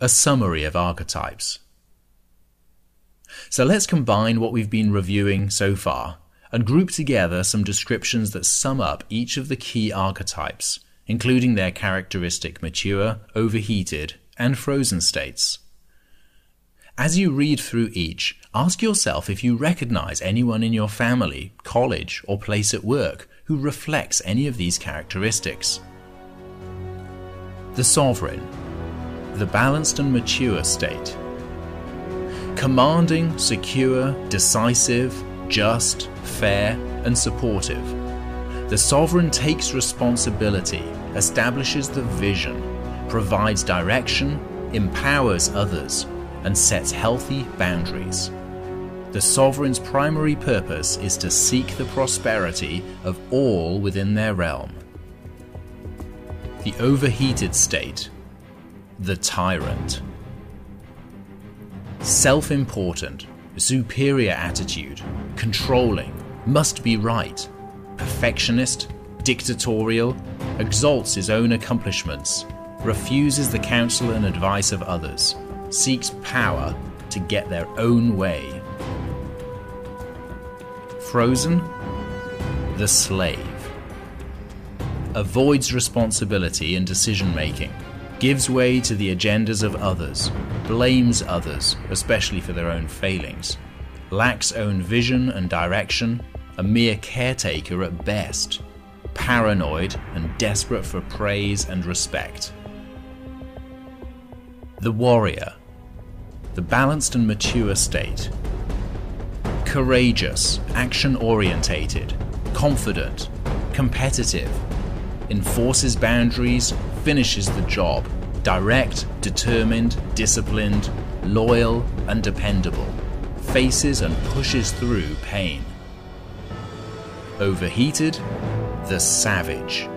A summary of archetypes. So let's combine what we've been reviewing so far and group together some descriptions that sum up each of the key archetypes, including their characteristic mature, overheated, and frozen states. As you read through each, ask yourself if you recognize anyone in your family, college, or place at work who reflects any of these characteristics. The sovereign. The balanced and mature state. Commanding, secure, decisive, just, fair, and supportive. The sovereign takes responsibility, establishes the vision, provides direction, empowers others, and sets healthy boundaries. The sovereign's primary purpose is to seek the prosperity of all within their realm. The overheated state. The tyrant. Self-important, superior attitude, controlling, must be right, perfectionist, dictatorial, exalts his own accomplishments, refuses the counsel and advice of others, seeks power to get their own way. Frozen, the slave. Avoids responsibility and decision-making, gives way to the agendas of others, blames others, especially for their own failings, lacks own vision and direction, a mere caretaker at best, paranoid and desperate for praise and respect. The warrior. The balanced and mature state. Courageous, action-orientated, confident, competitive, enforces boundaries, finishes the job, direct, determined, disciplined, loyal, and dependable, faces and pushes through pain. Overheated, the savage.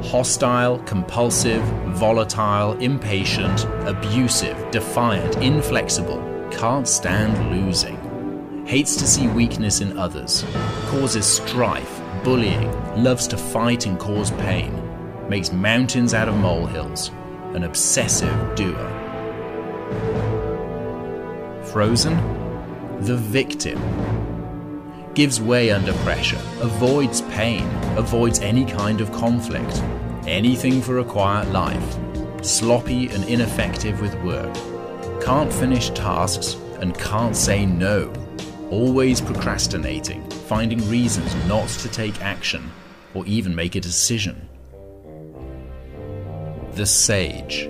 Hostile, compulsive, volatile, impatient, abusive, defiant, inflexible, can't stand losing, hates to see weakness in others, causes strife, bullying, loves to fight and cause pain, makes mountains out of molehills, an obsessive doer. Frozen, the victim. Gives way under pressure, avoids pain, avoids any kind of conflict, anything for a quiet life, sloppy and ineffective with work, can't finish tasks and can't say no, always procrastinating, finding reasons not to take action or even make a decision. The sage,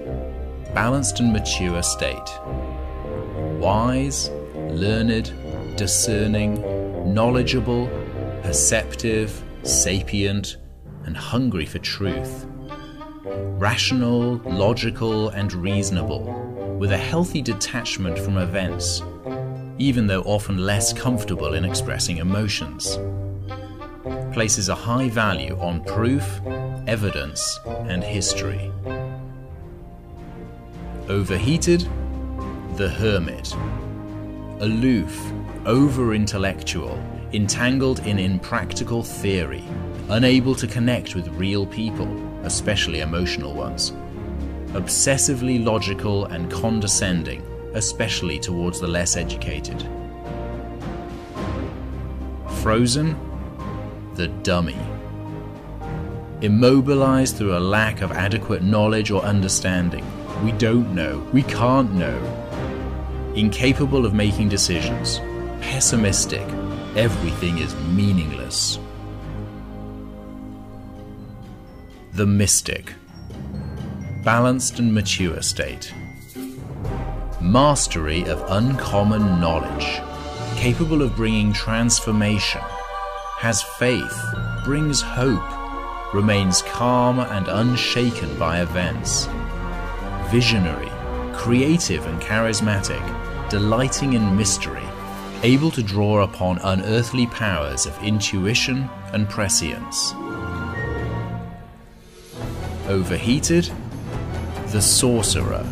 balanced and mature state. Wise, learned, discerning, knowledgeable, perceptive, sapient, and hungry for truth. Rational, logical, and reasonable, with a healthy detachment from events, even though often less comfortable in expressing emotions. Places a high value on proof, evidence, and history. Overheated, the hermit. Aloof, over-intellectual, entangled in impractical theory, unable to connect with real people, especially emotional ones. Obsessively logical and condescending, especially towards the less educated. Frozen, the dummy. Immobilized through a lack of adequate knowledge or understanding. We don't know, we can't know. Incapable of making decisions. Pessimistic, everything is meaningless. The mystic. Balanced and mature state. Mastery of uncommon knowledge. Capable of bringing transformation. Has faith, brings hope, remains calm and unshaken by events. Visionary, creative and charismatic, delighting in mystery, able to draw upon unearthly powers of intuition and prescience. Overheated, the sorcerer.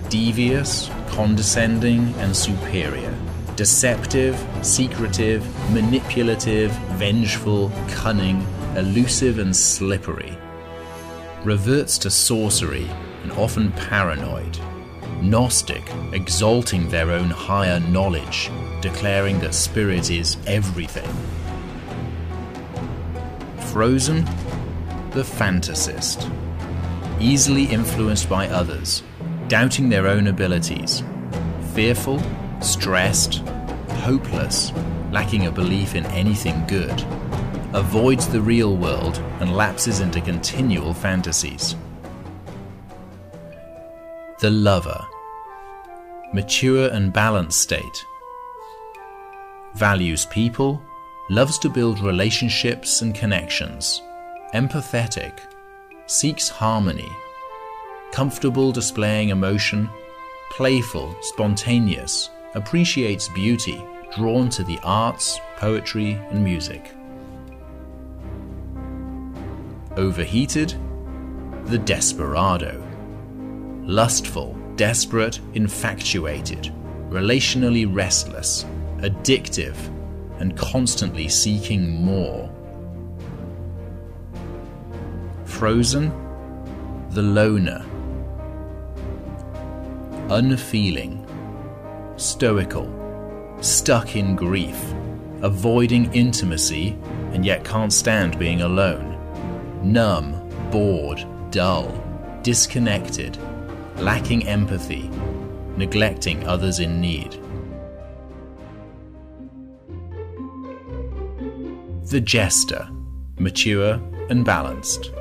Devious, condescending, and superior. Deceptive, secretive, manipulative, vengeful, cunning, elusive, and slippery. Reverts to sorcery, and often paranoid. Gnostic, exalting their own higher knowledge, declaring that spirit is everything. Frozen, the fantasist. Easily influenced by others, doubting their own abilities. Fearful, stressed, hopeless, lacking a belief in anything good. Avoids the real world and lapses into continual fantasies. The lover. Mature and balanced state. Values people, loves to build relationships and connections. Empathetic, seeks harmony. Comfortable displaying emotion, playful, spontaneous, appreciates beauty, drawn to the arts, poetry, and music. Overheated, the desperado. Lustful, desperate, infatuated, relationally restless, addictive, and constantly seeking more. Frozen, the loner. Unfeeling, stoical, stuck in grief, avoiding intimacy and yet can't stand being alone. Numb, bored, dull, disconnected, lacking empathy, neglecting others in need. The jester, mature and balanced.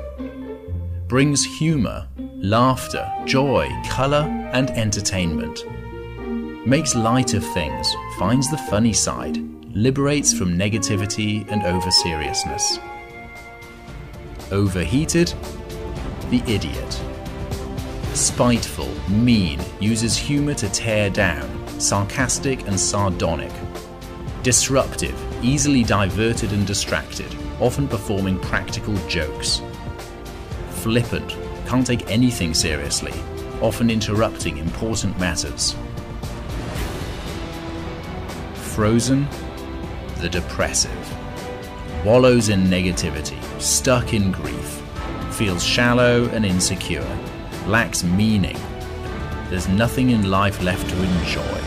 Brings humor, laughter, joy, color, and entertainment. Makes light of things, finds the funny side, liberates from negativity and over-seriousness. Overheated, the idiot. Spiteful, mean, uses humor to tear down, sarcastic and sardonic. Disruptive, easily diverted and distracted, often performing practical jokes. Flippant, can't take anything seriously, often interrupting important matters. Frozen, the depressive. Wallows in negativity, stuck in grief, feels shallow and insecure, lacks meaning. There's nothing in life left to enjoy.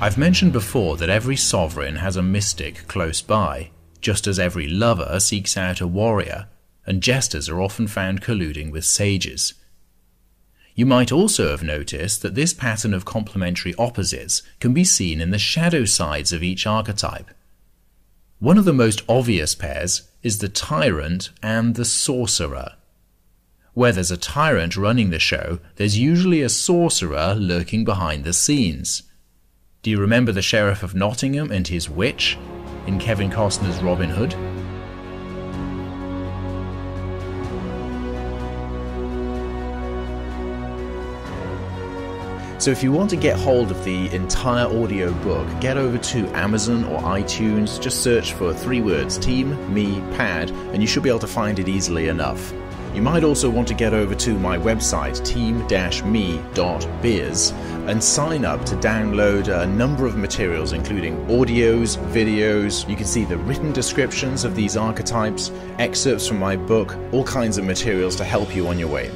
I've mentioned before that every sovereign has a mystic close by, just as every lover seeks out a warrior, and jesters are often found colluding with sages. You might also have noticed that this pattern of complementary opposites can be seen in the shadow sides of each archetype. One of the most obvious pairs is the Tyrant and the Sorcerer. Where there's a tyrant running the show, there's usually a sorcerer lurking behind the scenes. Do you remember the Sheriff of Nottingham and his witch in Kevin Costner's Robin Hood? So if you want to get hold of the entire audio book, get over to Amazon or iTunes, just search for 3 words, Team Me Pad, and you should be able to find it easily enough. You might also want to get over to my website, team-me.biz, and sign up to download a number of materials, including audios, videos. You can see the written descriptions of these archetypes, excerpts from my book, all kinds of materials to help you on your way.